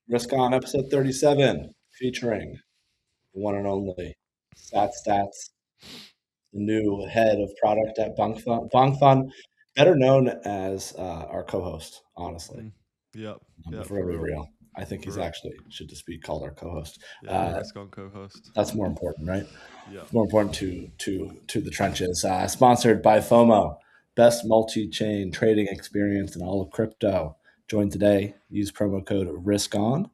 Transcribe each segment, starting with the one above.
Risk On episode 37, featuring the one and only Stats, the new head of product at Bonkfun, better known as our co-host, honestly. Mm. Yep. If Yep. we're For gonna be real. real, I think For he's real. actually should just be called our co-host. Yeah. The Uh, risk on co-host. that's more important, right? Yeah. More important to the trenches. Sponsored by FOMO, best multi-chain trading experience in all of crypto. Join today. Use promo code RISKON,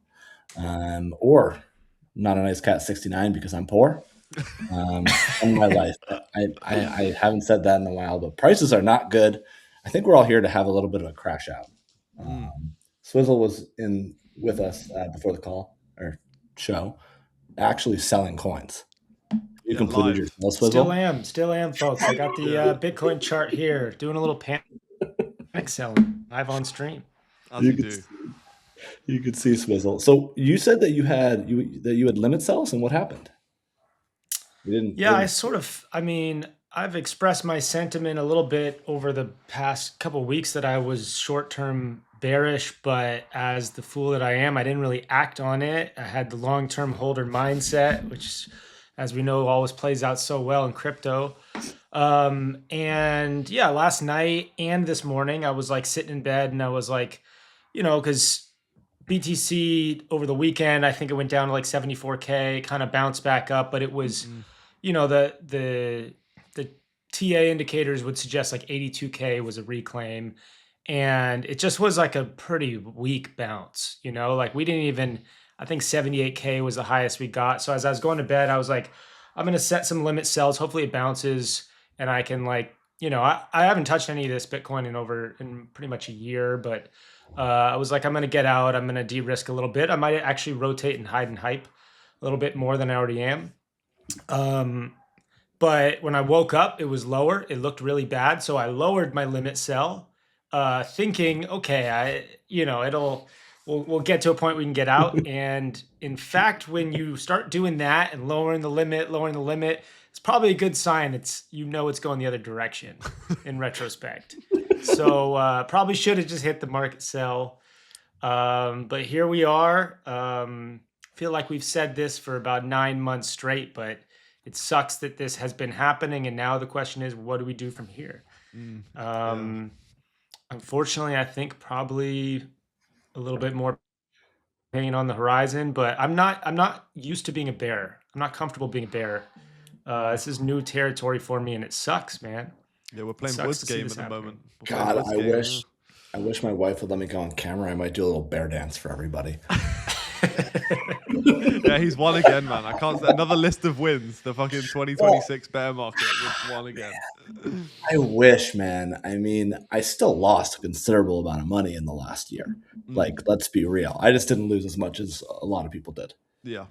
or not a nice cat 69 because I'm poor. In my life, I haven't said that in a while, but prices are not good. I think we're all here to have a little bit of a crash out. Mm. Swizzle was in with us before the call or show, actually selling coins. You Yeah. completed your Live. sell, Still Swizzle. am, still am, folks. I got the Yeah. Bitcoin chart here, doing a little panic selling live on stream. As You you could do. you could see Swizzle. So you said that you had limit sells, and what happened? You Yeah, didn't. I mean, I've expressed my sentiment a little bit over the past couple weeks that I was short term bearish, but as the fool that I am, I didn't really act on it. I had the long term holder mindset, which, as we know, always plays out so well in crypto. And yeah, last night and this morning, I was like sitting in bed and I was like, because BTC over the weekend, I think it went down to like 74K, kind of bounced back up, but it was, Mm. the TA indicators would suggest like 82K was a reclaim, and it just was like a pretty weak bounce, like we didn't even, I think 78K was the highest we got. So as I was going to bed, I was like, I'm going to set some limit sells. Hopefully it bounces and I can like, I haven't touched any of this Bitcoin in pretty much a year, but I was like, I'm going to get out. I'm going to de-risk a little bit. I might actually rotate and hide and hype a little bit more than I already am. But when I woke up, it was lower. It looked really bad. So I lowered my limit sell, thinking, okay, we'll get to a point we can get out. And in fact, when you start doing that and lowering the limit, it's probably a good sign. It's going the other direction in retrospect. So probably should have just hit the market sell. But here we are. Feel like we've said this for about 9 months straight, but it sucks that this has been happening. And now the question is, what do we do from here? Mm. Unfortunately, I think probably a little bit more pain on the horizon, but I'm not used to being a bear. I'm not comfortable being a bear. This is new territory for me, and it sucks, man. Yeah. We're It playing sucks Woods to see game this at the happening. moment. We're playing God, Woods I game. wish I wish my wife would let me go on camera. I might do a little bear dance for everybody. Yeah, he's won again, man. I can't. Another list of wins. The fucking 2026 bear market. We've won again. I wish, man. I mean, I still lost a considerable amount of money in the last year. Mm. Like, let's be real. I just didn't lose as much as a lot of people did. Yeah.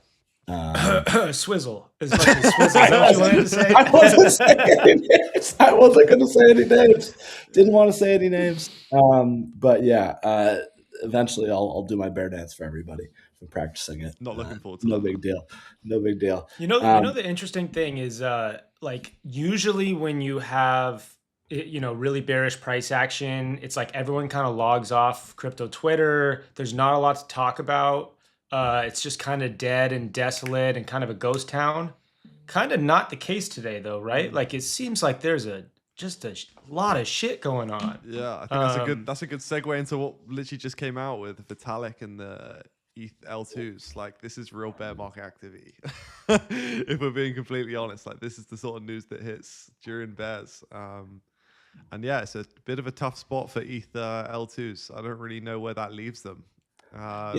Swizzle. As much as swizzle. Is that what you wanted to say? I wasn't saying any names. I wasn't going to say any names. Didn't want to say any names. But yeah, eventually I'll do my bear dance for everybody. I'm practicing it. Not looking forward to No that, big man. deal. No big deal. The interesting thing is, like usually when you have, really bearish price action, it's like everyone kind of logs off crypto Twitter. There's not a lot to talk about. It's just kind of dead and desolate and kind of a ghost town. Kind of not the case today, though, right? Mm. Like it seems like there's just a lot of shit going on. Yeah, I think that's a good segue into what literally just came out with Vitalik and the ETH L2s. Like this is real bear market activity. If we're being completely honest, like this is the sort of news that hits during bears. And yeah, it's a bit of a tough spot for ETH L2s. I don't really know where that leaves them. Yeah,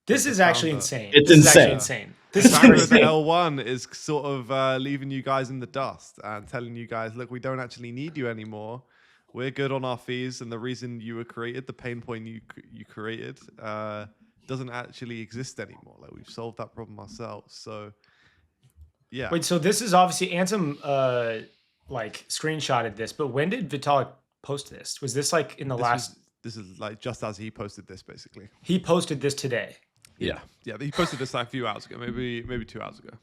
This The is actually founder, insane. it's This is actually insane. insane. the This is founder of the crazy. L1 is sort of leaving you guys in the dust and telling you guys, look, we don't actually need you anymore. We're good on our fees, and the reason you were created, the pain point you created, doesn't actually exist anymore. Like we've solved that problem ourselves. So yeah, Wait, so this is obviously Ansem like screenshotted this, but when did Vitalik post this? Was this like in the this was last this is like just as he posted this, basically. he posted this today? Yeah. Yeah, he posted this like a few hours ago, maybe 2 hours ago.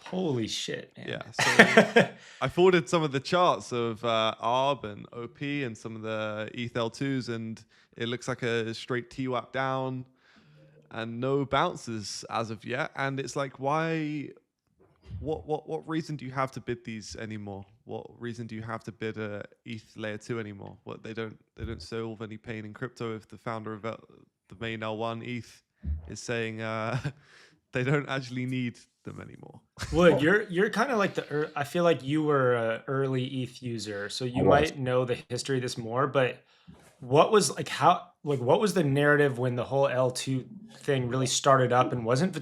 Holy shit, man. Yeah, so I forwarded some of the charts of ARB and OP and some of the ETH L2s, and it looks like a straight TWAP down. and no bounces as of yet. And it's like, why? What reason do you have to bid these anymore? What reason do you have to bid a ETH layer 2 anymore? What they don't solve any pain in crypto if the founder of the main L1 ETH is saying they don't actually need them anymore. Wood, you're kind of like I feel like you were an early ETH user, so you I was. might know the history of this more. But what was what was the narrative when the whole L2 thing really started up? And wasn't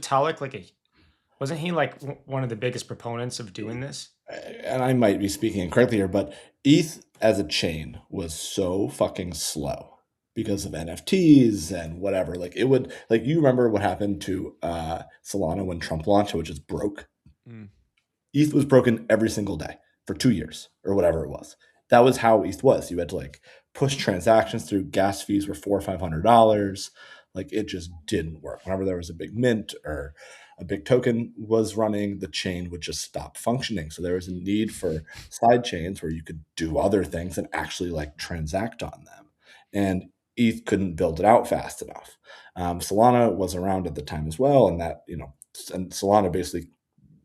he like one of the biggest proponents of doing this? And I might be speaking incorrectly here, but ETH as a chain was so fucking slow because of NFTs and whatever. Like it would, like you remember what happened to Solana when Trump launched, which just broke. Mm. ETH was broken every single day for 2 years or whatever it was. That was how ETH was. You had to like push transactions through. Gas fees were $400 or $500. Like it just didn't work. Whenever there was a big mint or a big token was running, the chain would just stop functioning. So there was a need for side chains where you could do other things and actually like transact on them. And ETH couldn't build it out fast enough. Solana was around at the time as well, and and Solana basically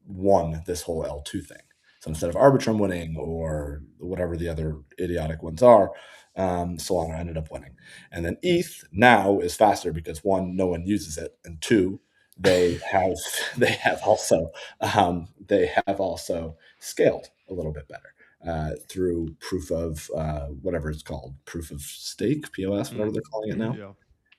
won this whole L2 thing. So instead of Arbitrum winning or whatever the other idiotic ones are, Solana ended up winning. And then ETH now is faster because one, no one uses it, and two, they have they have also scaled a little bit better through proof of whatever it's called, proof of stake, POS, whatever they're calling it now. Yeah.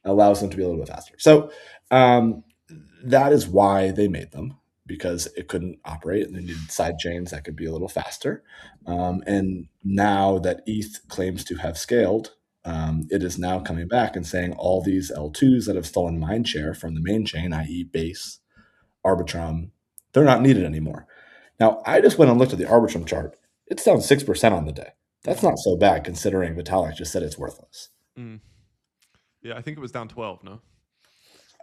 Allows them to be a little bit faster. So that is why they made them, because it couldn't operate and they needed side chains that could be a little faster. And now that ETH claims to have scaled, it is now coming back and saying all these L2s that have stolen mindshare from the main chain, i.e. Base, Arbitrum, they're not needed anymore. Now, I just went and looked at the Arbitrum chart. It's down 6% on the day. That's not so bad considering Vitalik just said it's worthless. Mm. Yeah, I think it was down 12, no?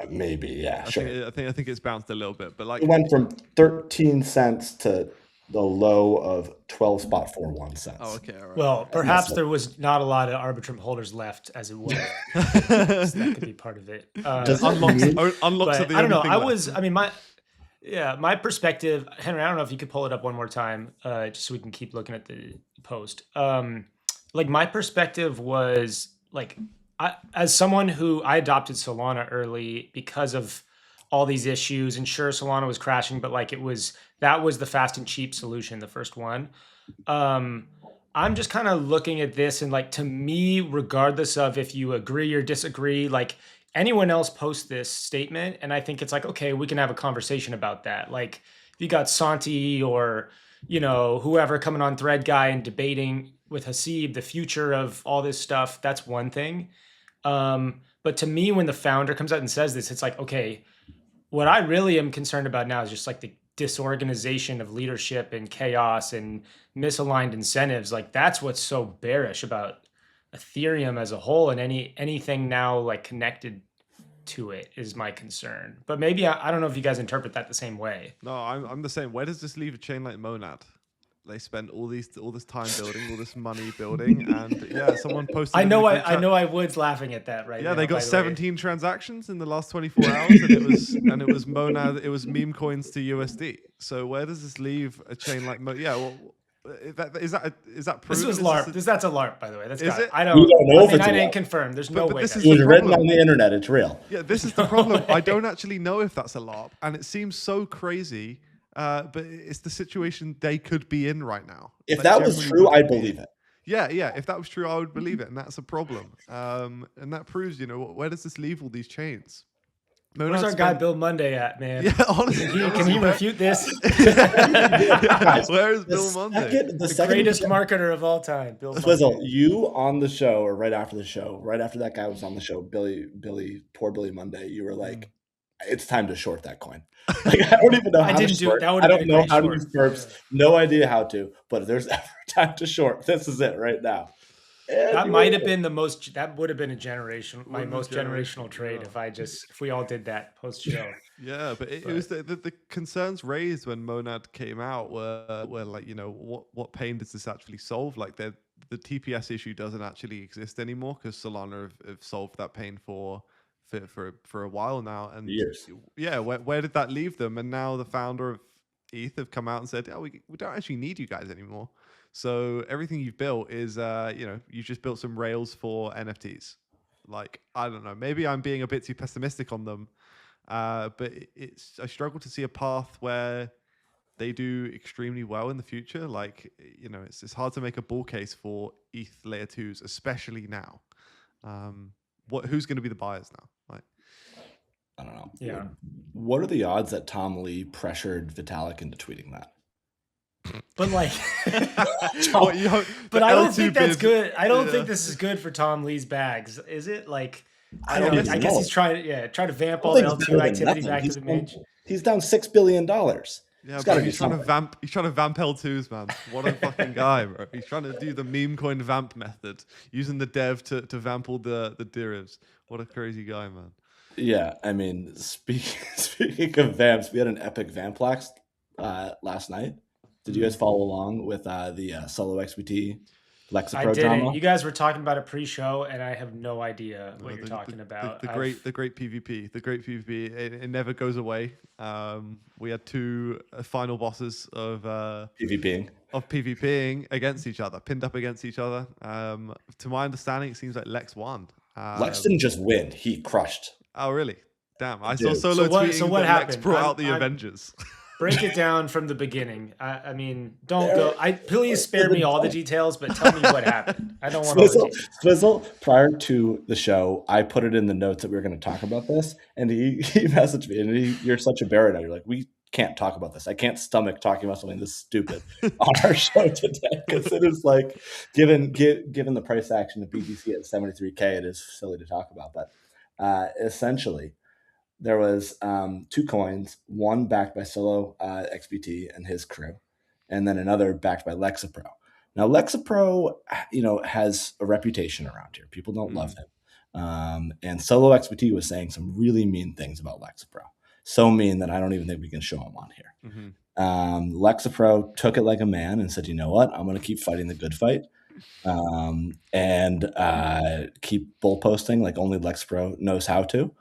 Maybe, yeah, I sure. think it's bounced a little bit, but like It went from 13 cents to the low of 12.41 cents. oh, okay, all right. Well, perhaps there was not a lot of Arbitrum holders left as it was. So that could be part of it. Does that mean- Unlocks are But the I don't know. only thing left. My perspective, Henry, I don't know if you could pull it up one more time, just so we can keep looking at the post. Like my perspective was like, as someone who I adopted Solana early because of all these issues, and sure, Solana was crashing, but like that was the fast and cheap solution, the first one. I'm just kind of looking at this and like, to me, regardless of if you agree or disagree, like anyone else posts this statement, and I think it's like, okay, we can have a conversation about that. Like if you got Santi or, whoever coming on Thread Guy and debating with Hasib the future of all this stuff, that's one thing. But to me, when the founder comes out and says this, it's like, okay, what I really am concerned about now is just like the disorganization of leadership and chaos and misaligned incentives. Like that's what's so bearish about Ethereum as a whole, and anything now like connected to it is my concern. But maybe I don't know if you guys interpret that the same way. No, I'm the same. Where does this leave a chain like Monad? They spent all this time building, all this money building, and yeah, someone posted. I know I Wood's laughing at that right now. Yeah, they got 17 transactions in the last 24 hours, and it was Monad. It was meme coins to USD. So where does this leave a chain like Monad? Yeah, well, is that proof? This was LARP. That's a LARP, by the way. That's is it? I don't know if it's I didn't confirm. There's no way. This is it was written on the internet. It's real. Yeah, this is the problem. I don't actually know if that's a LARP, and it seems so crazy. But it's the situation they could be in right now. If that was true, I'd believe it. Yeah. If that was true, I would believe it, and that's a problem. And that proves, where does this leave all these chains? Where's our guy Bill Monday at, man? Yeah, honestly, can he refute this? Where is Bill Monday? The greatest marketer of all time, Bill Swizzle, Monday. you on the show, or right after the show, right after that guy was on the show, poor Billy Monday, you were like, it's time to short that coin. Like, I don't even know how to short. I don't know how to use perps. No idea how to. But if there's ever time to short, this is it right now. That might have been that would have been my most generational trade if we all did that post show. Yeah, but it was the concerns raised when Monad came out were like, what pain does this actually solve? Like the TPS issue doesn't actually exist anymore because Solana have solved that pain for for a while now. And Years. yeah, where did that leave them? And now the founder of ETH have come out and said, "Oh, we don't actually need you guys anymore. So everything you've built is, you've just built some rails for NFTs." Like, I don't know, maybe I'm being a bit too pessimistic on them, but I struggle to see a path where they do extremely well in the future. Like, it's hard to make a bull case for ETH layer 2s, especially now. Who's going to be the buyers now? Like, I don't know. Yeah. What are the odds that Tom Lee pressured Vitalik into tweeting that? But like, What, but I don't think that's bid, good. I don't think this is good for Tom Lee's bags, is it? Like, I don't I guess know. he's trying to vamp I all don't the think it's L2 better than activity nothing. back to the main. He's down $6 billion. Yeah, He's but he's trying to vamp. He's trying to vamp L2s, man. What a fucking guy, bro. He's trying to do the meme coin vamp method, using the dev to vamp all the derivs. What a crazy guy, man. Yeah, I mean, speaking of vamps, we had an epic vamp last night. Did you guys follow along with the solo XBT Lexapro I didn't. drama? You guys were talking about a pre-show, and I have no idea what you're talking about. The great PvP. The great PvP. It never goes away. We had two final bosses of PvPing against each other, pinned up against each other. To my understanding, it seems like Lex won. Lex didn't just win; he crushed. Oh, really? Damn! I Dude. saw Solo tweeting so what that happened? Lex brought out the Avengers. Break it down from the beginning. I mean, don't go. Please spare me all the details, but tell me what happened. I don't want all the details. Swizzle, prior to the show, I put it in the notes that we were going to talk about this, and he messaged me, and you're such a bear now. You're like, we can't talk about this. I can't stomach talking about something this stupid on our show today, because it is like, given the price action of BTC at 73K, it is silly to talk about. But essentially, there was two coins, one backed by Solo XBT and his crew, and then another backed by Lexapro. Now, Lexapro, has a reputation around here. People don't love him. And Solo XBT was saying some really mean things about Lexapro. So mean that I don't even think we can show him on here. Lexapro took it like a man and said, you know what? I'm going to keep fighting the good fight. And keep bull posting like only Lexapro knows how to.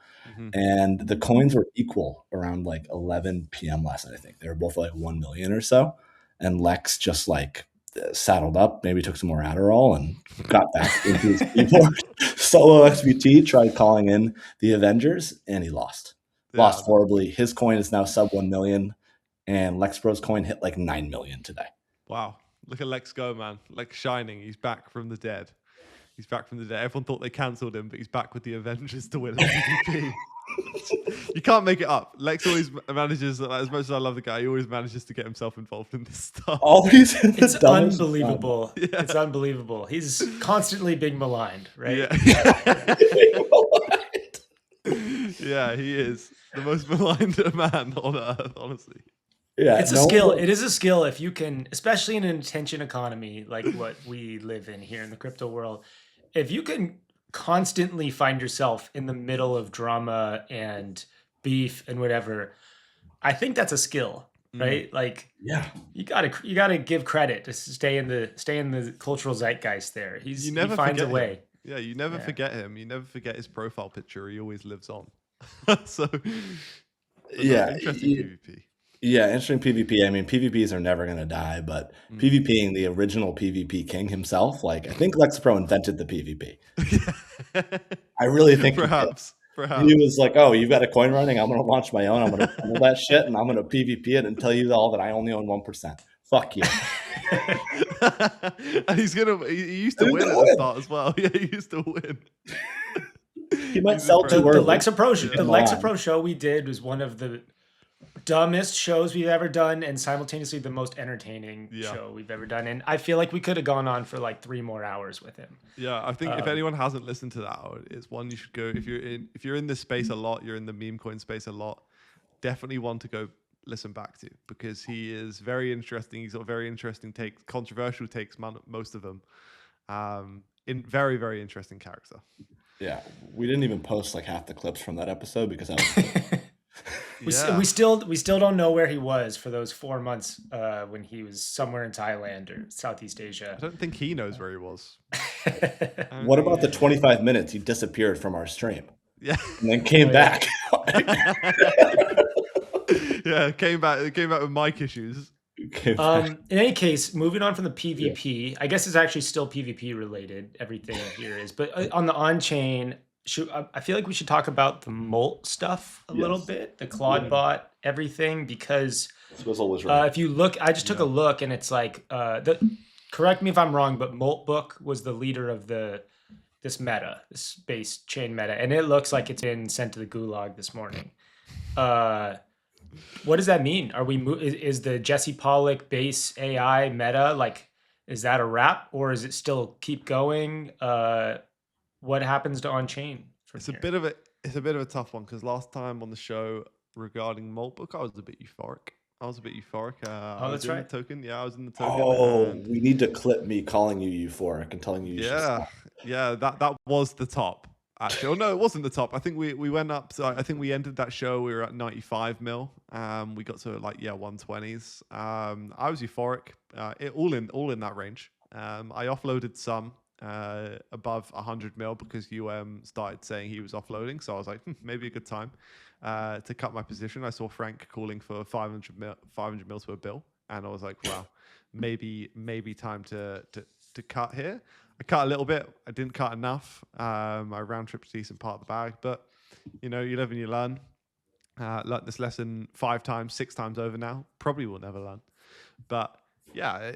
And the coins were equal around like 11 p.m. last night, I think. They were both like 1 million or so. And Lex just like saddled up, maybe took some more Adderall and got back into his keyboard. Solo XBT tried calling in the Avengers and he lost. Yeah. Lost horribly. His coin is now sub 1 million and Lexpro's coin hit like 9 million today. Wow. Look at Lex go, man. Lex shining. He's back from the dead. He's back from the dead. Everyone thought they cancelled him, but he's back with the Avengers to win a PvP. You can't make it up. Lex always manages, as much as I love the guy, he always manages to get himself involved in this stuff. Always. It's unbelievable. Yeah. It's unbelievable. He's constantly being maligned, right? Yeah. Yeah, he is the most maligned man on earth, honestly. Yeah, it's a skill. It is a skill if you can, especially in an attention economy like what we live in here in the crypto world. If you can constantly find yourself in the middle of drama and beef and whatever, I think that's a skill, right? Like, yeah, you gotta give credit to stay in the cultural zeitgeist there. He finds a way. Yeah, you never forget him. You never forget his profile picture. He always lives on. So yeah, interesting PvP. Yeah, interesting PvP. I mean, PvPs are never going to die, but PvPing the original PvP king himself, like I think Lexapro invented the PvP. I really think perhaps. He was like, oh, you've got a coin running? I'm going to launch my own. I'm going to pull that shit and I'm going to PvP it and tell you all that I only own 1%. Fuck you. And he used to win at the start as well. Yeah, he used to win. He might sell to the Lexapro show we did was one of the dumbest shows we've ever done and simultaneously the most entertaining show we've ever done, and I feel like we could have gone on for like 3 more hours with him. I think if anyone hasn't listened to that, it's one you should go. If you're in this space a lot, you're in the meme coin space a lot, definitely one to go listen back to, because he is very interesting. He's got very interesting takes, controversial takes, most of them, in very, very interesting character. Yeah, we didn't even post like half the clips from that episode because I was We still don't know where he was for those 4 months when he was somewhere in Thailand or Southeast Asia. I don't think he knows where he was. What about the 25 minutes he disappeared from our stream? Yeah. and then came Oh, yeah. back. Yeah, came back with mic issues. Came back. In any case, moving on from the PvP, I guess it's actually still PvP related. Everything here is, but on the on-chain, I feel like we should talk about the Molt stuff a little Yes. bit, the Claude bot, everything, because Swizzle was right. if you look, I just took a look, and it's like correct me if I'm wrong, but Moltbook was the leader of this meta, this base chain meta, and it looks like it's been sent to the gulag this morning. What does that mean? Are we is the Jesse Pollock base AI meta, like, is that a wrap, or is it still keep going? What happens to on chain from It's here? a bit of a tough one, because last time on the show regarding Maltbook, I was a bit euphoric. I was that's in right. the token. Yeah, I was in the token. Oh, and we need to clip me calling you euphoric and telling you should yeah, stop. yeah, that was the top. Actually, oh no, it wasn't the top. I think we went up. So I think we ended that show. We were at 95 mil. We got to 120s. I was euphoric. All in that range. I offloaded some above 100 mil because started saying he was offloading. So I was like, maybe a good time to cut my position. I saw Frank calling for 500 mil to a bill, and I was like, wow, maybe time to cut here. I cut a little bit. I didn't cut enough. I round tripped a decent part of the bag, but you live and you learn. Learned this lesson 5 times, 6 times over now. Probably will never learn. But yeah,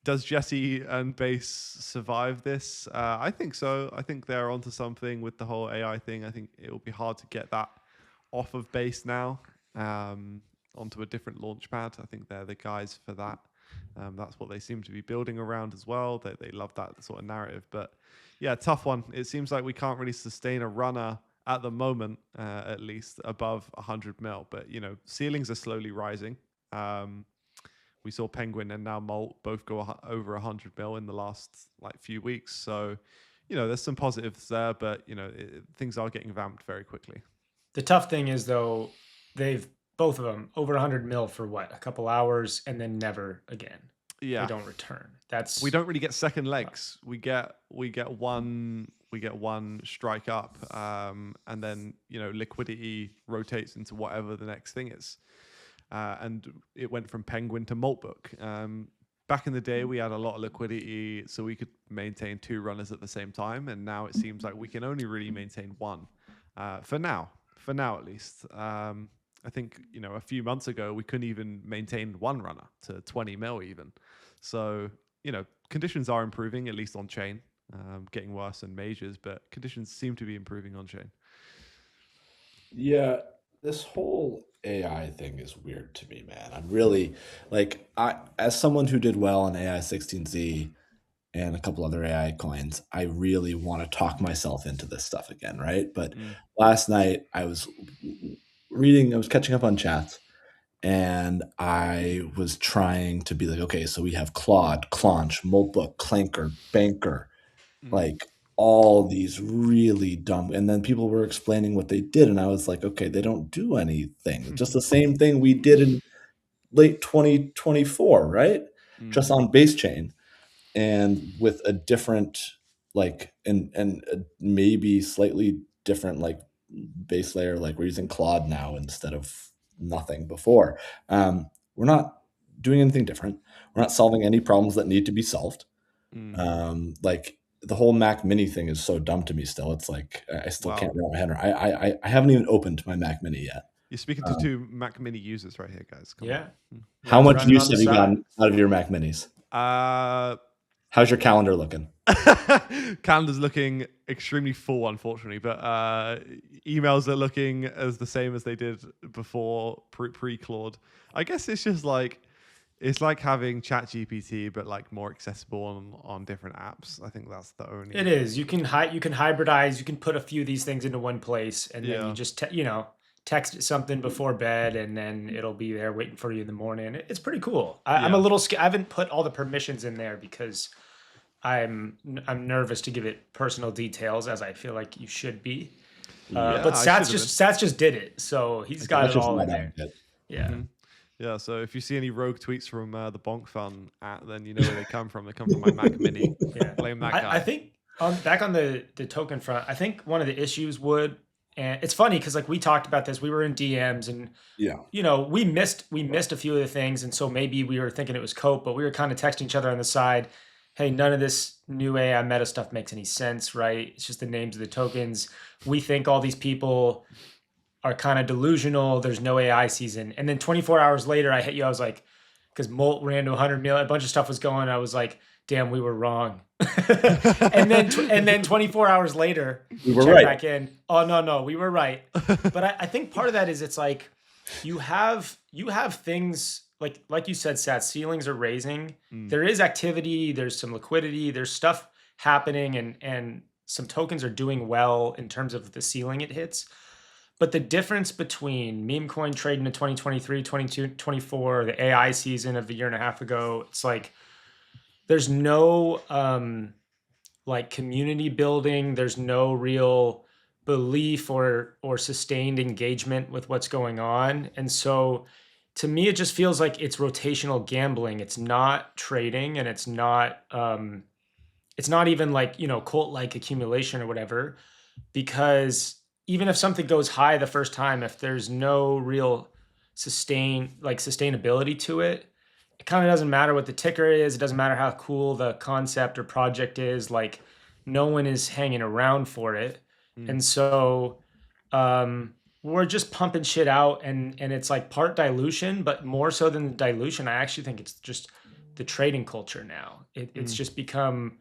does Jesse and Base survive this? I think so. I think they're onto something with the whole AI thing. I think it will be hard to get that off of Base now onto a different launch pad. I think they're the guys for that. That's what they seem to be building around as well. They love that sort of narrative. But yeah, tough one. It seems like we can't really sustain a runner at the moment, at least above 100 mil. But ceilings are slowly rising. We saw Penguin and now Molt both go over 100 mil in the last few weeks. So there's some positives there, but things are getting vamped very quickly. The tough thing is, though, they've both of them over 100 mil for what, a couple hours, and then never again. Yeah, they don't return. We don't really get second legs. We get one strike up, and then liquidity rotates into whatever the next thing is. And it went from Penguin to Maltbook. Back in the day, we had a lot of liquidity, so we could maintain 2 runners at the same time. And now it seems like we can only really maintain 1 for now. For now, at least. I think a few months ago we couldn't even maintain 1 runner to 20 mil even. So conditions are improving, at least on chain. Getting worse in majors, but conditions seem to be improving on chain. Yeah, this whole AI thing is weird to me, man. I'm really as someone who did well on AI 16Z and a couple other AI coins, I really want to talk myself into this stuff again, right? But last night I was catching up on chats, and I was trying to be like, okay, so we have Claude, Claunch, Moltbook, Clanker, Banker, like all these really dumb, and then people were explaining what they did, and I was like, okay, they don't do anything. It's just the same thing we did in late 2024, right? Just on base chain and with a different and maybe slightly different base layer. Like, we're using Claude now instead of nothing before. We're not doing anything different. We're not solving any problems that need to be solved. The whole Mac Mini thing is so dumb to me still. It's like I still can't wrap my head around. I haven't even opened my Mac Mini yet. You're speaking to 2 Mac Mini users right here, guys. Come on. How much use have you gotten out of your Mac Minis? How's your calendar looking? Calendar's looking extremely full, unfortunately, but emails are looking as the same as they did before pre-Claude. I guess it's just it's like having ChatGPT, but more accessible on different apps. I think that's the only. It is. You can hybridize. You can put a few of these things into one place, and then you just text it something before bed, and then it'll be there waiting for you in the morning. It's pretty cool. I'm a little scared. I haven't put all the permissions in there because I'm nervous to give it personal details, as I feel like you should be. But Sats just did it, so he's got it all in there. Yeah. Mm-hmm. Yeah, so if you see any rogue tweets from the Bonkfun then you know where they come from. They come from my Mac Mini. Yeah. Blame that guy. I think back on the token front, I think one of the issues And it's funny because like we talked about this, we were in DMs and Yeah. we missed a few of the things, and so maybe we were thinking it was Cope, but we were kind of texting each other on the side. Hey, none of this new AI meta stuff makes any sense, right? It's just the names of the tokens. We think all these people are kind of delusional. There's no AI season, and then 24 hours later, I hit you. I was like, because Molt ran to 100 million, a bunch of stuff was going. I was like, damn, we were wrong. and then 24 hours later, We we were check right. back in. Oh no, we were right. But I think part of that is it's like you have things like you said, Sat, ceilings are raising. There is activity, there's some liquidity, there's stuff happening, and some tokens are doing well in terms of the ceiling it hits. But the difference between meme coin trading in 2023, 22, 24, the AI season of a year and a half ago, it's like there's no like community building, there's no real belief or sustained engagement with what's going on. And so to me it just feels like it's rotational gambling. It's not trading, and it's not even like, cult like accumulation or whatever, because even if something goes high the first time, if there's no real sustainability to it, it kind of doesn't matter what the ticker is. It doesn't matter how cool the concept or project is. Like, no one is hanging around for it. Mm. And so we're just pumping shit out, and it's like part dilution, but more so than the dilution, I actually think it's just the trading culture now. It's just become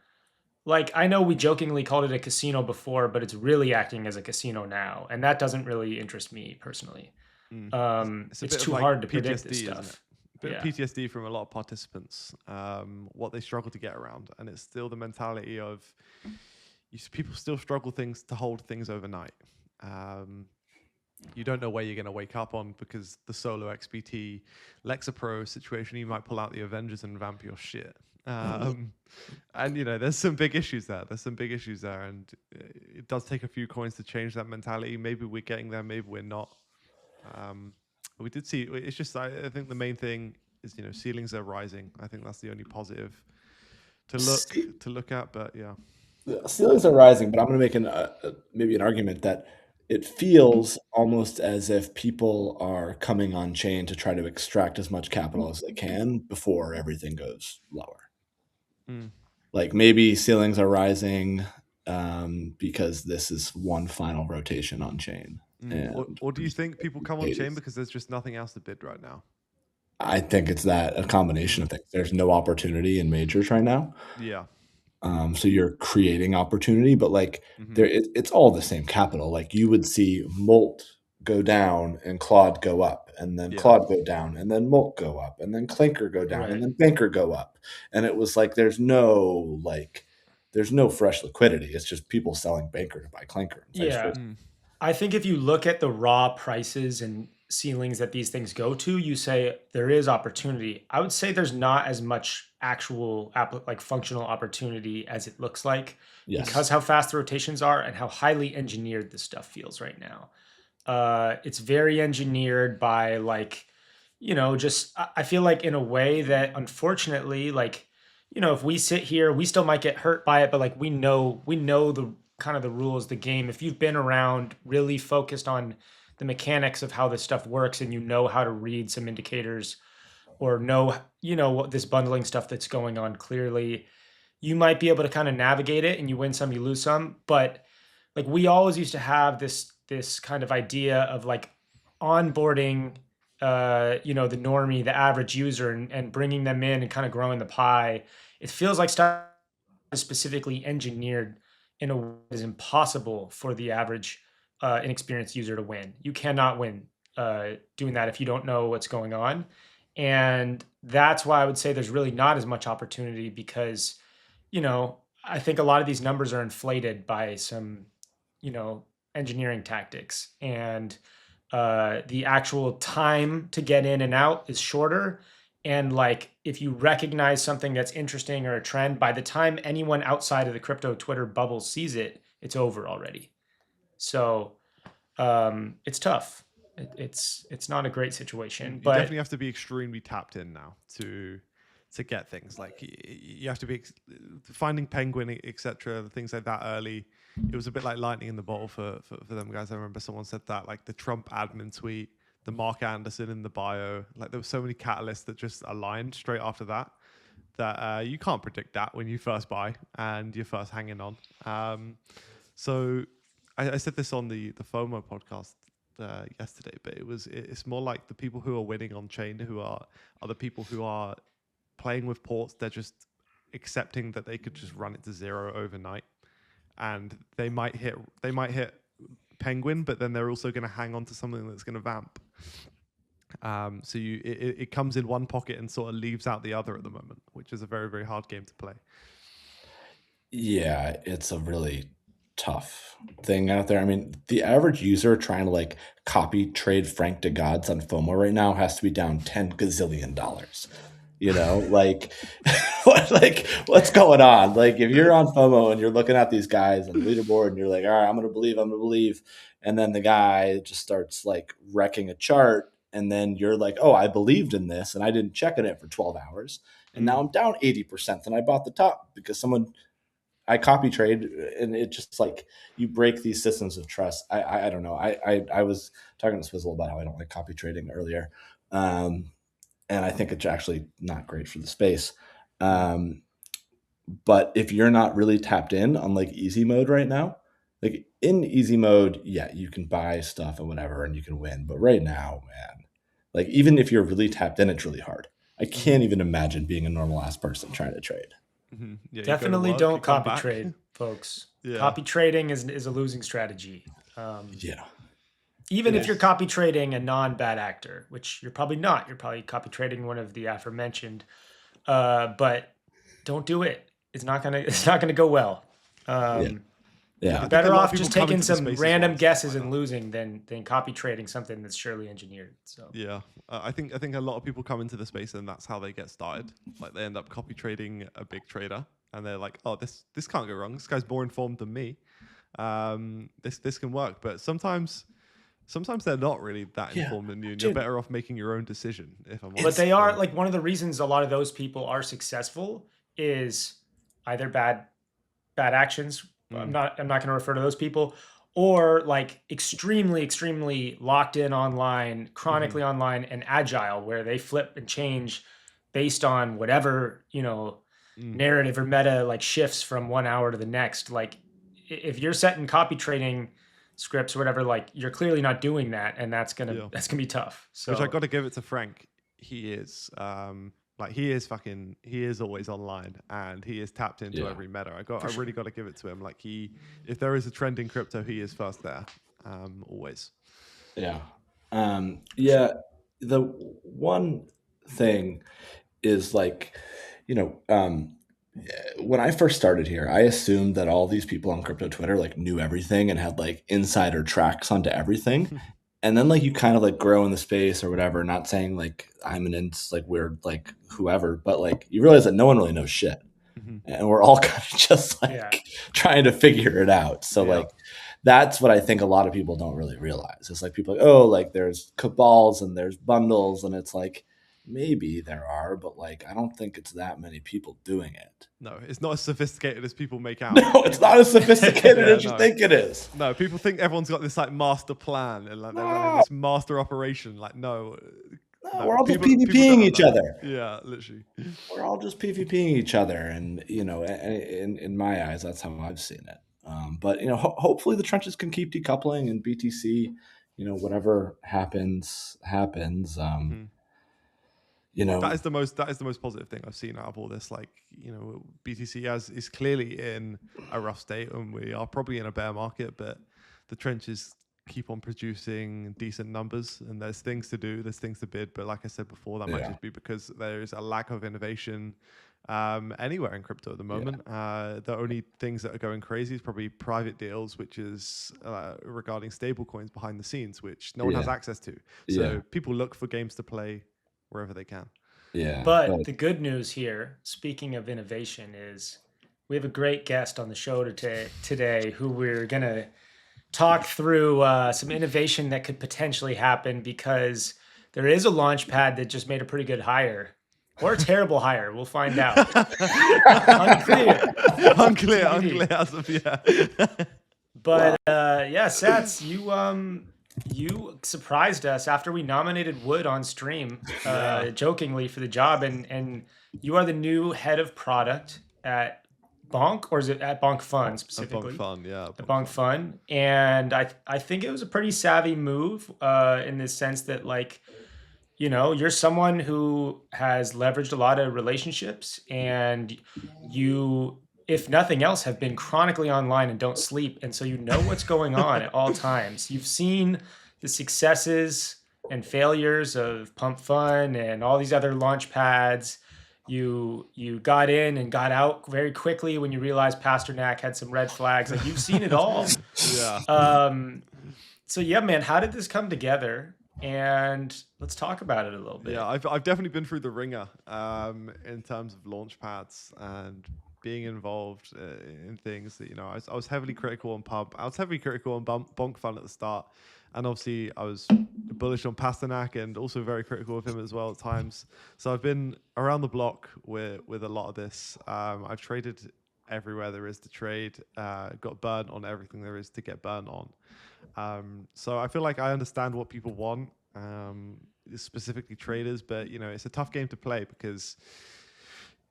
like, I know we jokingly called it a casino before, but it's really acting as a casino now, and that doesn't really interest me personally. Mm. It's a It's bit of too like hard to predict PTSD, this isn't it? stuff. A bit Yeah. of PTSD from a lot of participants, what they struggle to get around, and it's still the mentality of people still struggle things to hold things overnight. You don't know where you're going to wake up on, because the solo XBT Lexapro situation, you might pull out the Avengers and vamp your shit. And there's some big issues there. And it does take a few coins to change that mentality. Maybe we're getting there, maybe we're not. We did see. It's just I think the main thing is ceilings are rising. I think that's the only positive to look at. But yeah, The ceilings are rising, but I'm going to make maybe an argument that it feels almost as if people are coming on chain to try to extract as much capital as they can before everything goes lower. Mm. Like, maybe ceilings are rising because this is one final rotation on chain. Or do you think people come on chain because there's just nothing else to bid right now? I think it's a combination of things. There's no opportunity in majors right now. Yeah. So you're creating opportunity, but like it's all the same capital. Like, you would see Molt go down and Claude go up, and then Claude go down, and then Molt go up, and then Clinker go down, and then Banker go up. And it was like there's no fresh liquidity. It's just people selling Banker to buy Clinker. Yeah. I think if you look at the raw prices and ceilings that these things go to, you say there is opportunity. I would say there's not as much actual functional opportunity as it looks like, because how fast the rotations are and how highly engineered this stuff feels right now. It's very engineered by I feel like in a way that, unfortunately, if we sit here, we still might get hurt by it, but like we know the kind of the rules of the game. If you've been around, really focused on the mechanics of how this stuff works, and how to read some indicators, or what this bundling stuff that's going on clearly, you might be able to kind of navigate it, and you win some, you lose some. But like, we always used to have this kind of idea of like onboarding the normie, the average user, and bringing them in and kind of growing the pie. It feels like stuff is specifically engineered in a way that is impossible for the average inexperienced user to win. You cannot win doing that if you don't know what's going on. And that's why I would say there's really not as much opportunity, because I think a lot of these numbers are inflated by some engineering tactics, and the actual time to get in and out is shorter. And like, if you recognize something that's interesting or a trend, by the time anyone outside of the crypto Twitter bubble sees it, it's over already. So it's tough. It's not a great situation. You But definitely have to be extremely tapped in now to to get things. Like you have to be finding Penguin, etc., things like that early. It was a bit like lightning in the bottle for them guys. I remember someone said that, like the Trump admin tweet, the Mark Anderson in the bio, like there were so many catalysts that just aligned straight after that you can't predict that when you first buy and you're first hanging on. So I said this on the FOMO podcast yesterday, but it's more like the people who are winning on chain who are the people who are playing with ports. They're just accepting that they could just run it to zero overnight, and they might hit Penguin, but then they're also going to hang on to something that's going to vamp. So it comes in one pocket and sort of leaves out the other at the moment, which is a very, very hard game to play. Yeah, it's a really tough thing out there. I mean, the average user trying to like copy trade Frank to Gods on FOMO right now has to be down $10 gazillion. You know, like, what's going on? Like, if you're on FOMO and you're looking at these guys on the leaderboard and you're like, all right, I'm going to believe. And then the guy just starts like wrecking a chart. And then you're like, oh, I believed in this and I didn't check on it for 12 hours. And now I'm down 80% and I bought the top because I copy trade, and it just like you break these systems of trust. I don't know. I was talking to Swizzle about how I don't like copy trading earlier. And I think it's actually not great for the space. But if you're not really tapped in on like easy mode right now, like in easy mode, yeah, you can buy stuff and whatever, and you can win. But right now, man, like even if you're really tapped in, it's really hard. I can't even imagine being a normal ass person trying to trade. Yeah, Definitely work, don't copy trade, folks. Yeah. Copy trading is a losing strategy. Yeah. Even if you're copy trading a non-bad actor, which you're probably not. You're probably copy trading one of the aforementioned. But don't do it. It's not gonna go well. Yeah. You're better off just taking some random guesses and losing than copy trading something that's surely engineered. So yeah, I think a lot of people come into the space and that's how they get started. Like they end up copy trading a big trader, and they're like, oh, this can't go wrong. This guy's more informed than me. This can work. But sometimes they're not really that informed than you, and you're better off making your own decision. If I'm honest. But they are like one of the reasons a lot of those people are successful is either bad actions. I'm not going to refer to those people, or like extremely locked in online, chronically online, and agile, where they flip and change based on whatever narrative or meta like shifts from 1 hour to the next. Like if you're setting copy trading scripts or whatever, like you're clearly not doing that, and that's gonna be tough. So which I got to give it to Frank. He is he is always online, and he is tapped into every meta. I really got to give it to him. Like if there is a trend in crypto, he is first there, always. Yeah. The one thing is like, when I first started here, I assumed that all these people on crypto Twitter like knew everything and had like insider tracks onto everything. And then like you kind of like grow in the space or whatever, not saying like I'm like we're like whoever, but like you realize that no one really knows shit. And we're all kind of just like trying to figure it out. So like that's what I think a lot of people don't really realize. It's like people like, oh, like there's cabals and there's bundles, and it's like maybe there are, but like I don't think it's that many people doing it. No, it's not as sophisticated as people make out. No, it's not as sophisticated as you think it is. No, people think everyone's got this like master plan and like they're running this master operation. Like no, we're all just PvPing each other. Yeah, literally. We're all just PvPing each other, and in my eyes, that's how I've seen it. But hopefully the trenches can keep decoupling, and BTC, whatever happens. That is the most positive thing I've seen out of all this. Like, BTC is clearly in a rough state, and we are probably in a bear market, but the trenches keep on producing decent numbers, and there's things to do, there's things to bid. But like I said before, that might just be because there is a lack of innovation anywhere in crypto at the moment. The only things that are going crazy is probably private deals, which is regarding stable coins behind the scenes, which no one has access to. So people look for games to play wherever they can. But the good news here, speaking of innovation, is we have a great guest on the show today who we're going to talk through some innovation that could potentially happen, because there is a launch pad that just made a pretty good hire or a terrible hire. We'll find out. Unclear. Unclear as of yet. But yeah, Sats, you surprised us after we nominated Wood on stream, jokingly for the job, and you are the new head of product at Bonk, or is it at Bonkfun specifically? Bonkfun, yeah. At Bonkfun, and I think it was a pretty savvy move in the sense that, like, you know, you're someone who has leveraged a lot of relationships, and you, if nothing else, have been chronically online and don't sleep, and so you know what's going on at all times. You've seen the successes and failures of Pump Fun and all these other launch pads. You got in and got out very quickly when you realized Pasternak had some red flags. Like, you've seen it all. Yeah. So yeah, man, how did this come together? And let's talk about it a little bit. Yeah, I've definitely been through the ringer in terms of launch pads and being involved in things that, you know, I was heavily critical on Pump. I was heavily critical on Bonkfun at the start. And obviously I was bullish on Pasternak and also very critical of him as well at times. So I've been around the block with a lot of this. I've traded everywhere there is to trade, got burnt on everything there is to get burnt on. So I feel like I understand what people want, specifically traders, but, you know, it's a tough game to play because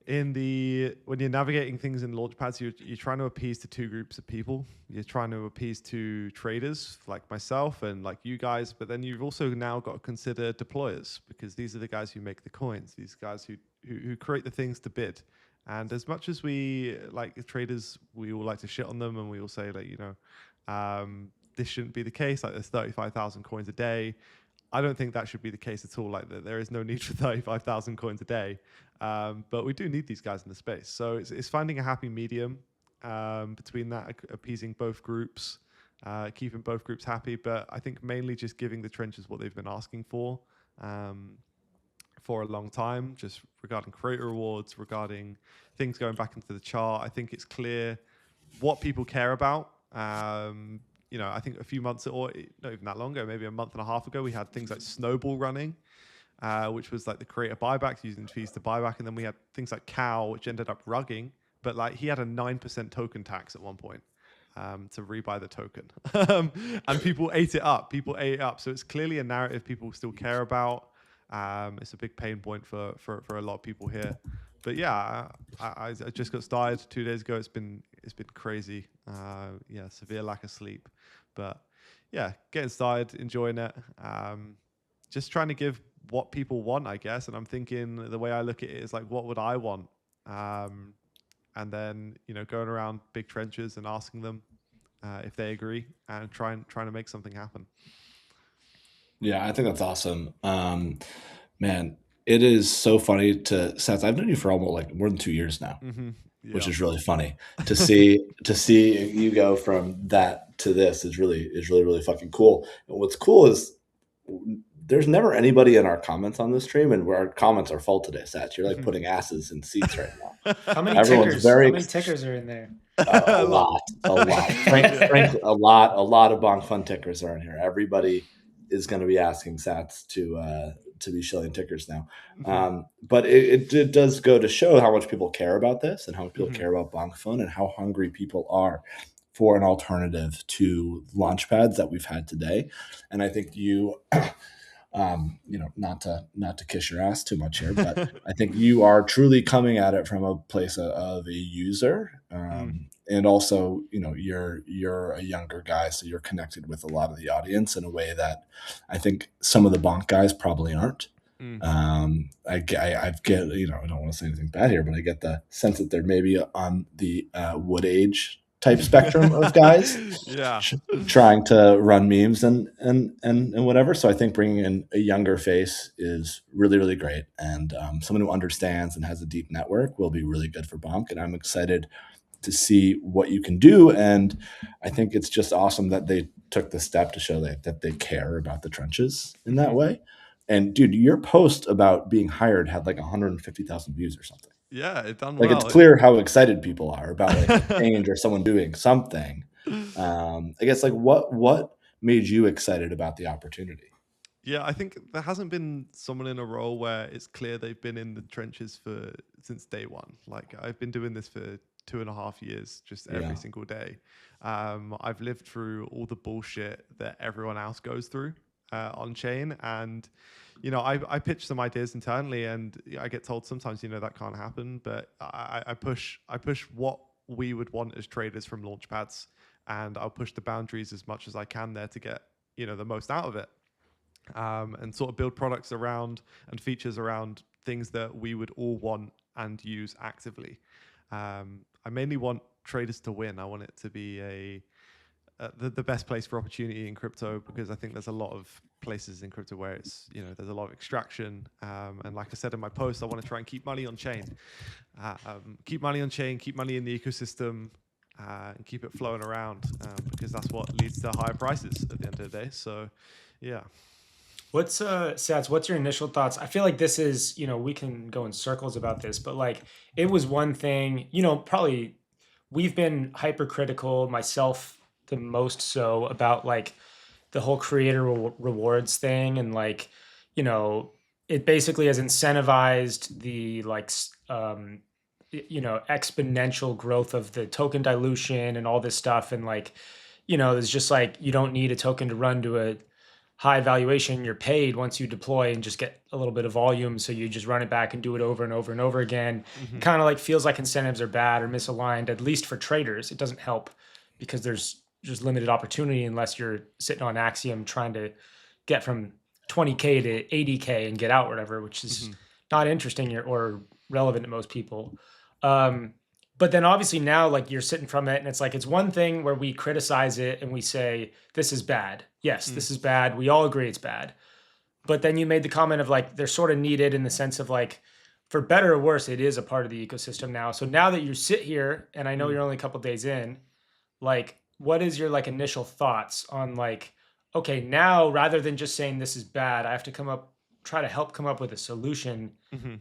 when you're navigating things in launch pads, you're trying to appease to two groups of people. You're trying to appease to traders like myself and like you guys, but then you've also now got to consider deployers, because these are the guys who make the coins, these guys who create the things to bid. And as much as we like traders, we all like to shit on them, and we all say, like, you know, this shouldn't be the case. Like, there's 35,000 coins a day. I don't think that should be the case at all. Like, there is no need for 35,000 coins a day. But we do need these guys in the space. So it's finding a happy medium between that, appeasing both groups, keeping both groups happy. But I think mainly just giving the trenches what they've been asking for a long time, just regarding creator rewards, regarding things going back into the chart. I think it's clear what people care about. You know, I think a few months, or not even that long ago, maybe a month and a half ago, we had things like Snowball running, which was like the creator buybacks, using fees to buyback. And then we had things like Cow, which ended up rugging, but like he had a 9% token tax at one point to rebuy the token. And people ate it up. So it's clearly a narrative people still care about. It's a big pain point for a lot of people here. But yeah, I just got started 2 days ago. It's been crazy. Yeah, severe lack of sleep. But yeah, getting started, enjoying it. Just trying to give what people want, I guess. And I'm thinking, the way I look at it is like, what would I want? And then, you know, going around big trenches and asking them if they agree, and trying to make something happen. Yeah, I think that's awesome. Man, it is so funny to Seth. I've known you for almost like more than 2 years now, which is really funny to see you go from that to this is really fucking cool. And what's cool is there's never anybody in our comments on this stream, and where our comments are full today, Seth. You're like putting asses in seats right now. How many tickers are in there? A lot. Frankly, a lot of Bonkfun tickers are in here. Everybody is going to be asking Sats to be shilling tickers now. But it does go to show how much people care about this, and how much people care about Bonkfun, and how hungry people are for an alternative to launch pads that we've had today. And I think you, you know, not to kiss your ass too much here, but I think you are truly coming at it from a place of a user. And also, you know, you're a younger guy, so you're connected with a lot of the audience in a way that I think some of the Bonk guys probably aren't. I get, you know, I don't want to say anything bad here, but I get the sense that they're maybe on the Wood age type spectrum of guys, trying to run memes and whatever. So I think bringing in a younger face is really, really great, and someone who understands and has a deep network will be really good for Bonk. And I'm excited to see what you can do. And I think it's just awesome that they took the step to show that they care about the trenches in that way. And dude, your post about being hired had like 150,000 views or something. Yeah, it done like well. It's clear how excited people are about like a change or someone doing something. I guess like what made you excited about the opportunity? Yeah, I think there hasn't been someone in a role where it's clear they've been in the trenches for since day one. Like I've been doing this for 2.5 years, just every Yeah. single day. I've lived through all the bullshit that everyone else goes through on chain, and I pitch some ideas internally, and I get told sometimes that can't happen. But I push what we would want as traders from launchpads, and I'll push the boundaries as much as I can there to get the most out of it, and sort of build products around and features around things that we would all want and use actively. I mainly want traders to win. I want it to be the best place for opportunity in crypto, because I think there's a lot of places in crypto where it's there's a lot of extraction, and like I said in my post, I want to try and keep money on chain, keep money on chain, keep money in the ecosystem, and keep it flowing around, because that's what leads to higher prices at the end of the day. So yeah. What's Sats, what's your initial thoughts? I feel like this is, we can go in circles about this, but like it was one thing, probably we've been hypercritical, myself the most so, about like the whole creator rewards thing, and like, it basically has incentivized the like exponential growth of the token dilution and all this stuff, and like, it's just like you don't need a token to run to a high valuation. You're paid once you deploy and just get a little bit of volume, so you just run it back and do it over and over and over again. Mm-hmm. It kind of like feels like incentives are bad or misaligned, at least for traders. It doesn't help because there's just limited opportunity unless you're sitting on Axiom trying to get from 20K to 80K and get out, whatever, which is not interesting or relevant to most people. But then obviously now, like, you're sitting from it and it's like, it's one thing where we criticize it and we say, this is bad. Yes, this is bad. We all agree it's bad. But then you made the comment of like, they're sort of needed in the sense of like, for better or worse, it is a part of the ecosystem now. So now that you sit here, and I know you're only a couple days in, like, what is your like initial thoughts on like, okay, now rather than just saying this is bad, I have to try to help come up with a solution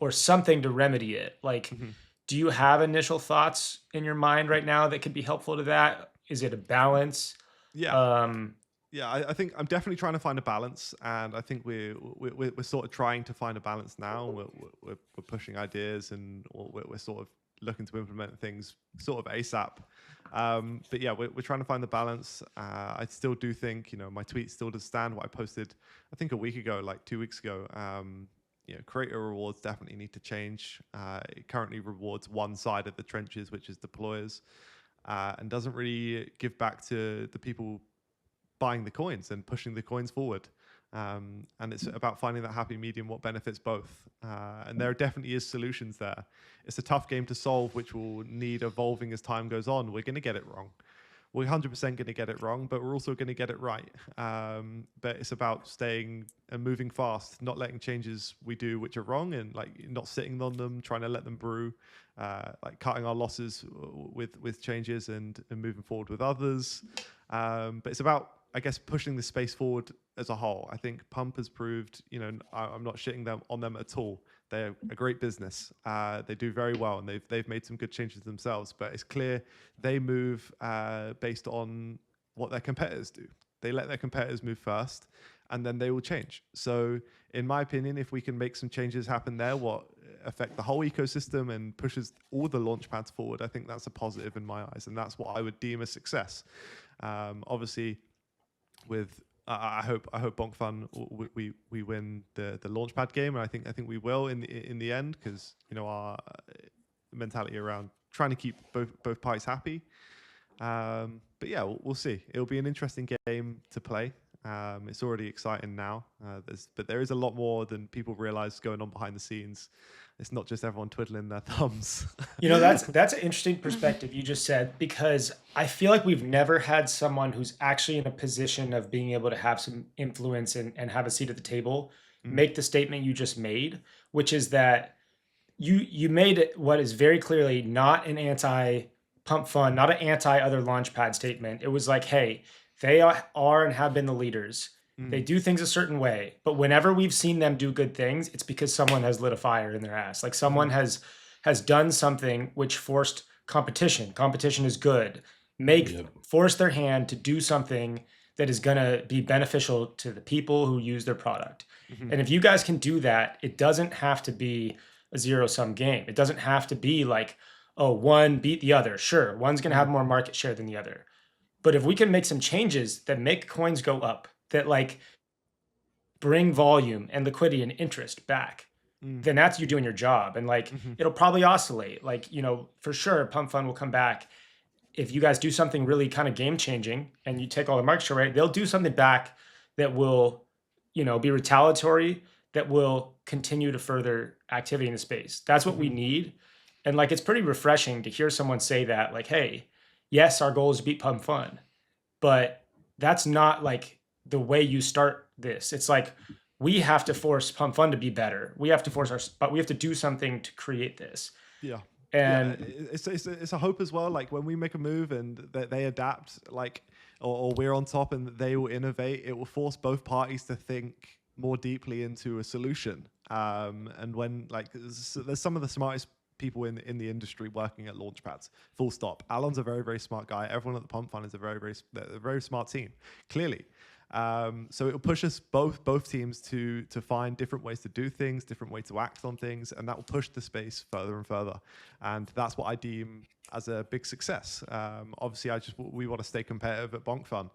or something to remedy it. Like, do you have initial thoughts in your mind right now that could be helpful to that? Is it a balance? Yeah. Yeah, I think I'm definitely trying to find a balance, and I think we're sort of trying to find a balance now. We're pushing ideas, and we're sort of looking to implement things sort of ASAP. But yeah, we're trying to find the balance. I still do think my tweet still does stand. What I posted, I think a week ago, like 2 weeks ago. Creator rewards definitely need to change. It currently rewards one side of the trenches, which is deployers, and doesn't really give back to the people buying the coins and pushing the coins forward. And it's about finding that happy medium, what benefits both. And there definitely is solutions there. It's a tough game to solve, which will need evolving as time goes on. We're going to get it wrong. We're 100% going to get it wrong, but we're also going to get it right. But it's about staying and moving fast, not letting changes we do which are wrong, and like not sitting on them, trying to let them brew, like cutting our losses with changes and moving forward with others. But it's about, I guess, pushing the space forward as a whole. I think Pump has proved, I'm not shitting on them at all. They're a great business. They do very well, and they've made some good changes themselves. But it's clear they move based on what their competitors do. They let their competitors move first, and then they will change. So, in my opinion, if we can make some changes happen there, what affect the whole ecosystem and pushes all the launch pads forward, I think that's a positive in my eyes, and that's what I would deem a success. Obviously, with I hope Bonkfun we win the launchpad game, and I think we will in the end, because our mentality around trying to keep both parties happy. But yeah, we'll see. It'll be an interesting game to play. It's already exciting now, but there is a lot more than people realize going on behind the scenes. It's not just everyone twiddling their thumbs. That's an interesting perspective you just said, because I feel like we've never had someone who's actually in a position of being able to have some influence and have a seat at the table make the statement you just made, which is that you made it what is very clearly not an anti-pump fund, not an anti-other launchpad statement. It was like, hey, they are and have been the leaders. They do things a certain way, but whenever we've seen them do good things, it's because someone has lit a fire in their ass. Like someone has done something which forced competition. Competition is good. Force their hand to do something that is going to be beneficial to the people who use their product. Mhm. And if you guys can do that, it doesn't have to be a zero sum game. It doesn't have to be like, oh, one beat the other. Sure, one's going to have more market share than the other. But if we can make some changes that make coins go up, that like bring volume and liquidity and interest back, then that's you doing your job. And like it'll probably oscillate. Like, you know, for sure, Pump Fund will come back. If you guys do something really kind of game changing and you take all the market share, right, they'll do something back that will, you know, be retaliatory, that will continue to further activity in the space. That's what we need. And like, it's pretty refreshing to hear someone say that, like, hey, yes, our goal is to beat Pump Fun, but that's not like the way you start this. It's like, we have to force Pump Fun to be better. We have to force but we have to do something to create this. Yeah. And it's a hope as well. Like when we make a move and they adapt, like, or we're on top and they will innovate, it will force both parties to think more deeply into a solution. And when like there's some of the smartest people in the industry working at launchpads, full stop. Alon's a very, very smart guy. Everyone at the Pump Fund is a very smart team, clearly. So it'll push us both teams to find different ways to do things, different ways to act on things, and that will push the space further and further. And that's what I deem as a big success. Obviously, we want to stay competitive at Bonkfun,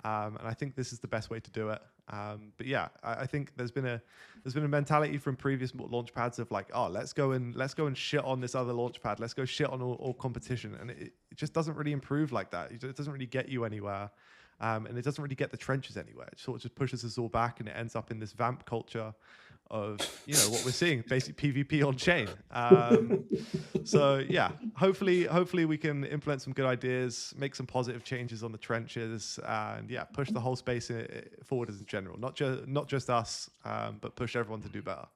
and I think this is the best way to do it. But yeah, I think there's been a mentality from previous launchpads of like, oh, let's go and shit on this other launchpad. Let's go shit on all competition, and it just doesn't really improve like that. It doesn't really get you anywhere. And it doesn't really get the trenches anywhere. It sort of just pushes us all back, and it ends up in this vamp culture of, you know, what we're seeing, basically PvP on chain. So yeah, hopefully we can implement some good ideas, make some positive changes on the trenches, and yeah, push the whole space forward as a general. Not just us, but push everyone to do better.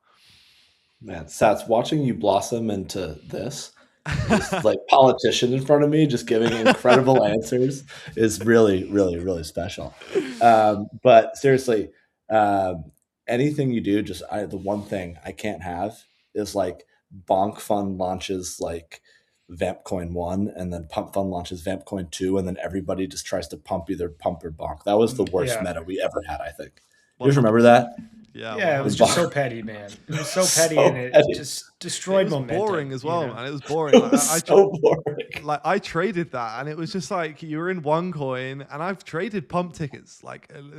Man, Sats, watching you blossom into this like politician in front of me just giving incredible answers is really, really, really special. But seriously, anything you do, the one thing I can't have is like Bonk Fund launches like Vamp Coin 1 and then Pump Fund launches Vamp Coin 2 and then everybody just tries to pump either pump or bonk. That was the worst meta we ever had, I think. You guys remember that? Yeah, it was just so petty, man. It was so petty, and it just destroyed momentum. It was boring as well, you know? man. It was boring. It was so boring. Like I traded that, and it was just like you were in one coin, and I've traded pump tickets. Like I'm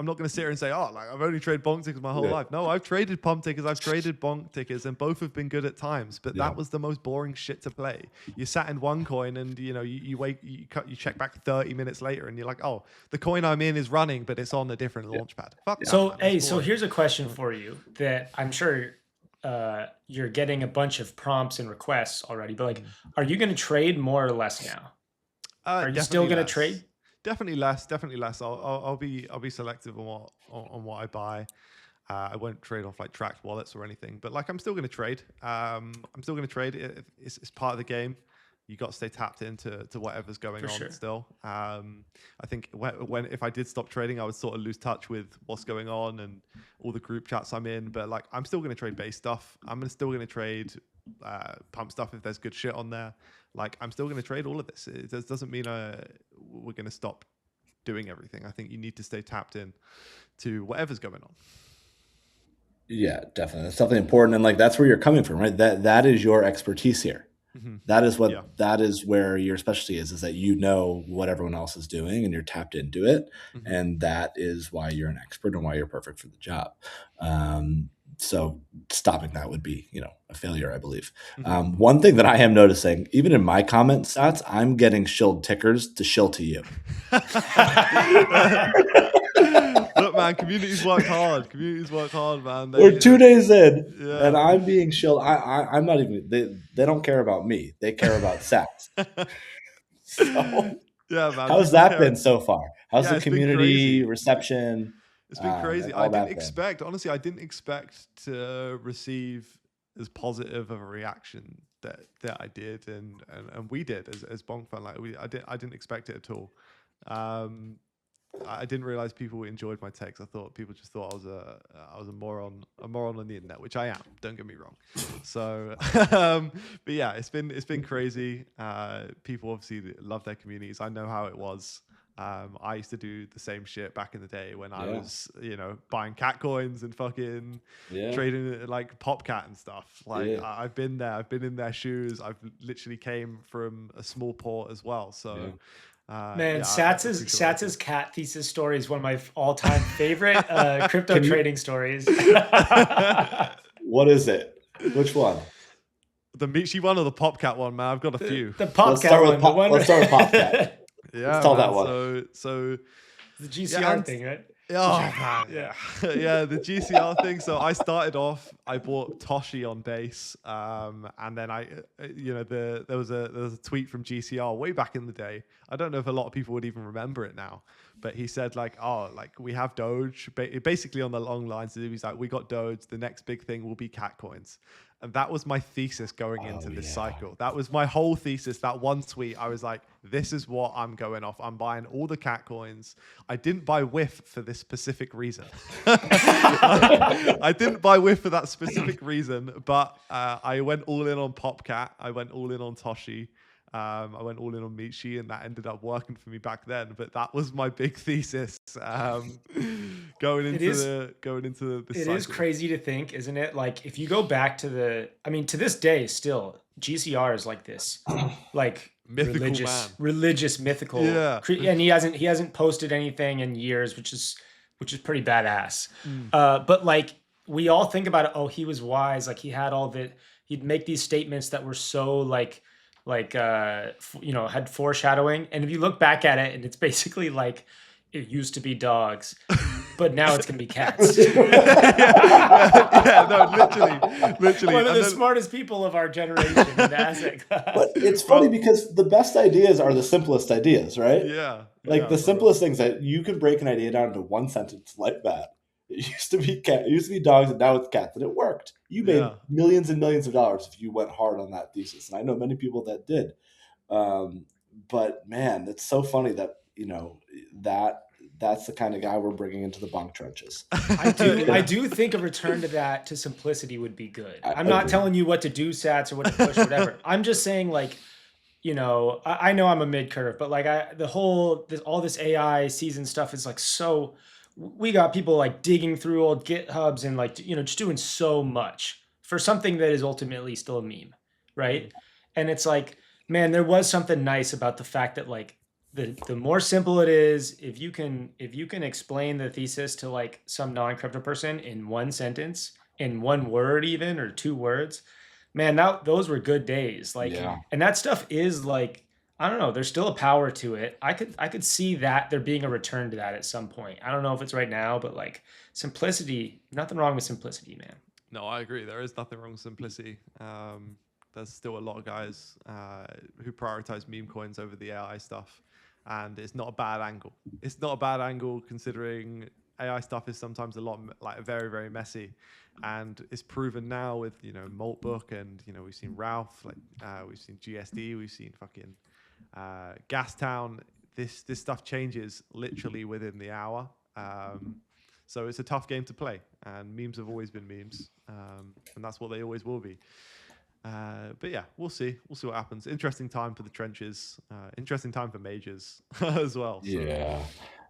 not going to sit here and say, oh, like I've only traded bonk tickets my whole life. No, I've traded pump tickets, I've traded bonk tickets, and both have been good at times. But that was the most boring shit to play. You sat in one coin, and you know you wait, you check back 30 minutes later, and you're like, oh, the coin I'm in is running, but it's on a different launchpad. Fuck that, So man. hey, so here's a question for you that I'm sure you're getting a bunch of prompts and requests already, but like, are you going to trade more or less now? Are you still going to trade? Definitely less. I'll be selective on what I buy. I won't trade off like tracked wallets or anything, but like I'm still going to trade. It's part of the game. You got to stay tapped into whatever's going on still. I think if I did stop trading, I would sort of lose touch with what's going on and all the group chats I'm in. But like, I'm still going to trade base stuff. I'm still going to trade pump stuff if there's good shit on there. Like, I'm still going to trade all of this. It doesn't mean we're going to stop doing everything. I think you need to stay tapped in to whatever's going on. Yeah, definitely. That's something important, and like that's where you're coming from, right? That is your expertise here. Mm-hmm. That is where your specialty is that you know what everyone else is doing and you're tapped into it. Mm-hmm. And that is why you're an expert and why you're perfect for the job. So stopping that would be, a failure, I believe. Mm-hmm. One thing that I am noticing, even in my comment stats, I'm getting shilled tickers to shill to you. Look, man, communities work hard. Man. We're 2 days in, and I'm being shilled. I'm not even. They don't care about me. They care about Sats. So, yeah, man. How's that been so far? How's the community reception? It's been crazy. I didn't expect to receive as positive of a reaction that I did, and we did as Bonkfun. Like I didn't expect it at all. I didn't realize people enjoyed my takes. I thought people just thought I was a moron on the internet, which I am. Don't get me wrong. So, but yeah, it's been crazy. People obviously love their communities. I know how it was I used to do the same shit back in the day when I was, buying cat coins and fucking trading like PopCat and stuff. Like I've been there. I've been in their shoes. I've literally came from a small port as well. So, man, Satz's cat thesis story is one of my all-time favorite crypto trading stories. What is it? Which one? The Michi one or the PopCat one, man? I've got a few. The PopCat one. Let's start with PopCat. Yeah, let's tell that one. So the GCR thing, right? Oh man, yeah, the GCR thing. So I started off. I bought Toshi on base, and then there was a tweet from GCR way back in the day. I don't know if a lot of people would even remember it now, but he said like, we have Doge. Basically on the long lines, he's like, we got Doge. The next big thing will be cat coins. And that was my thesis going into this cycle. That was my whole thesis. That one tweet, I was like, this is what I'm going off. I'm buying all the cat coins. I didn't buy Whiff for this specific reason. I didn't buy Whiff for that specific reason, but I went all in on PopCat. I went all in on Toshi. I went all in on Michi, and that ended up working for me back then. But that was my big thesis going into the It cycle. is crazy to think, isn't it? Like if you go back to to this day, still GCR is like this, like mythical religious mythical. Yeah, and he hasn't posted anything in years, which is pretty badass. But like we all think about it. Oh, he was wise. Like he had he'd make these statements that were so had foreshadowing. And if you look back at it, and it's basically like it used to be dogs, but now it's gonna be cats. literally. One of the smartest people of our generation in the asset class. But it's funny because the best ideas are the simplest ideas, right? Yeah. The simplest things that you can break an idea down into one sentence like that. It used to be dogs, and now it's cats, and it worked. You made millions and millions of dollars if you went hard on that thesis, and I know many people that did. But man, it's so funny that that's the kind of guy we're bringing into the bunk trenches. I do think a return to simplicity would be good. I'm not telling you what to do, Sats, or what to push, or whatever. I'm just saying, like, I know I'm a mid curve, but like all this AI season stuff is like so. We got people like digging through old GitHubs and like, just doing so much for something that is ultimately still a meme. Right. And it's like, man, there was something nice about the fact that like the more simple it is, if you can explain the thesis to like some non-crypto person in one sentence, in one word, even, or 2 words, man, those were good days. Like, and that stuff is like, I don't know. There's still a power to it. I could see that there being a return to that at some point. I don't know if it's right now, but like simplicity, nothing wrong with simplicity, man. No, I agree. There is nothing wrong with simplicity. There's still a lot of guys who prioritize meme coins over the AI stuff, and it's not a bad angle. It's not a bad angle considering AI stuff is sometimes a lot very, very messy, and it's proven now with Maltbook, and we've seen Ralph, we've seen GSD, we've seen fucking Gastown. This stuff changes literally within the hour, so it's a tough game to play, and memes have always been memes, and that's what they always will be. But yeah, we'll see what happens. Interesting time for the trenches, interesting time for majors as well. So.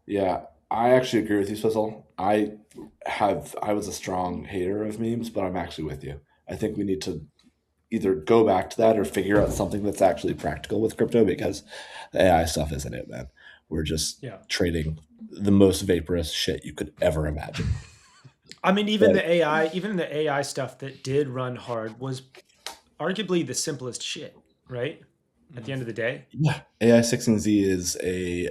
Yeah, I actually agree with you, Swizzle. I was a strong hater of memes, but I'm actually with you. I think we need to either go back to that or figure out something that's actually practical with crypto, because the AI stuff isn't it, man. We're just trading the most vaporous shit you could ever imagine. I mean, even the AI stuff that did run hard was arguably the simplest shit, right? At the end of the day. Yeah. AI 16Z is a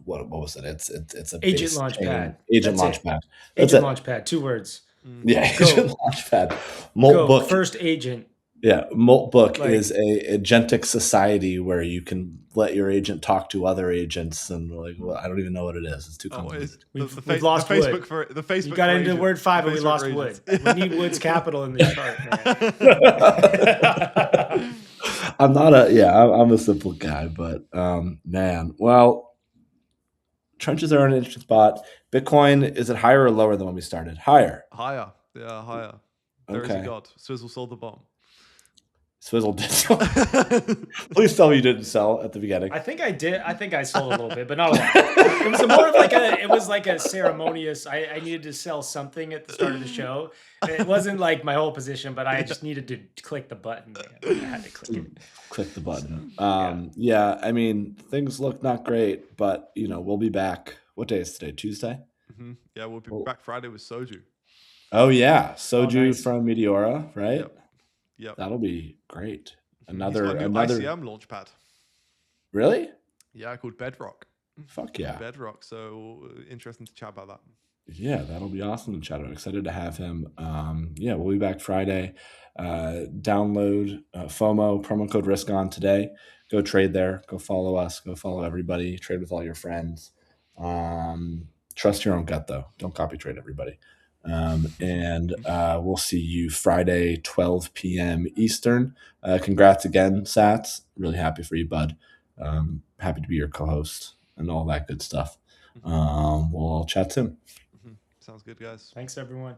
what was it? It's a agent launchpad. Agent launchpad. Agent launchpad. 2 words. Yeah, agent launchpad. Maltbook. First agent. Yeah, Maltbook is a agentic society where you can let your agent talk to other agents, and I don't even know what it is. It's too complicated. We've lost wood. The Facebook. You got into word 5 and we lost wood. We need Wood's capital in the chart, man. I'm a simple guy, but man, well, trenches are in an interesting spot. Bitcoin, is it higher or lower than when we started? Higher. Higher. Yeah, higher. There is a God. Swizzle sold the bomb. Swizzle did sell. Please tell me you didn't sell at the beginning. I think I did. I think I sold a little bit, but not a lot. It was more of like a ceremonious. I needed to sell something at the start of the show. It wasn't like my whole position, but I just needed to click the button. Man. I had to click it. Click the button. yeah. Yeah, I mean, things look not great, but we'll be back. What day is today? Tuesday? Yeah, we'll be Well- back Friday with Soju. Oh yeah, Soju nice. from Meteora, right? Yep. That'll be great. He's got a new ICM launchpad. Really? Yeah, called Bedrock. Fuck yeah. Bedrock. So interesting to chat about that. Yeah, that'll be awesome to chat about. Excited to have him. Yeah, we'll be back Friday. Download FOMO, promo code RISKON today. Go trade there. Go follow us. Go follow everybody. Trade with all your friends. Trust your own gut, though. Don't copy trade everybody. And we'll see you Friday, 12 p.m. Eastern. Congrats again, Sats. Really happy for you, bud. Happy to be your co-host and all that good stuff. We'll chat soon. Sounds good, guys. Thanks, everyone.